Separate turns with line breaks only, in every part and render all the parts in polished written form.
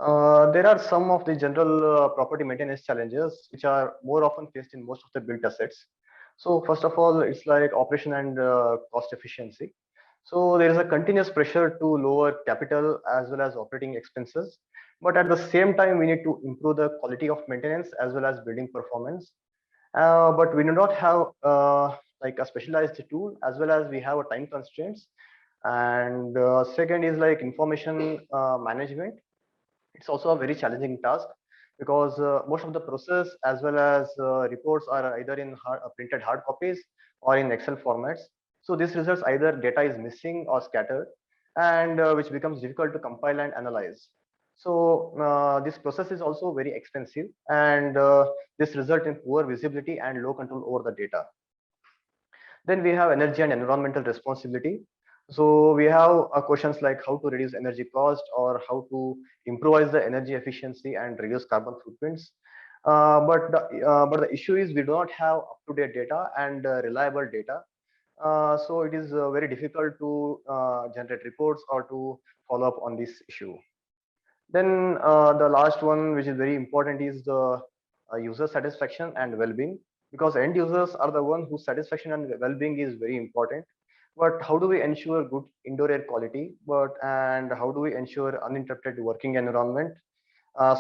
There are some of the general property maintenance challenges which are more often faced in most of the built assets. So first of all, it's like operation and cost efficiency. So there is a continuous pressure to lower capital as well as operating expenses. But at the same time, we need to improve the quality of maintenance as well as building performance. But we do not have like a specialized tool as well as we have a time constraints. And second is like information management. It's also a very challenging task because most of the process as well as reports are either in printed hard copies or in Excel formats. So this results either data is missing or scattered, and which becomes difficult to compile and analyze. So this process is also very expensive, and this result in poor visibility and low control over the data. Then we have energy and environmental responsibility. So we have questions like how to reduce energy cost or how to improvise the energy efficiency and reduce carbon footprints. But the issue is we do not have up-to-date data and reliable data. So it is very difficult to generate reports or to follow up on this issue. Then the last one, which is very important, is the user satisfaction and well-being, because end users are the one whose satisfaction and well-being is very important. But how do we ensure good indoor air quality? And how do we ensure uninterrupted working environment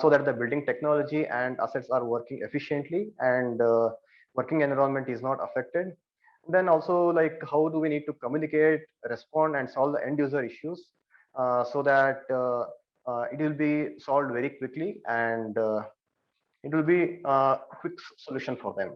so that the building technology and assets are working efficiently and working environment is not affected? Then also like how do we need to communicate, respond, and solve the end user issues so that it will be solved very quickly and it will be a quick solution for them.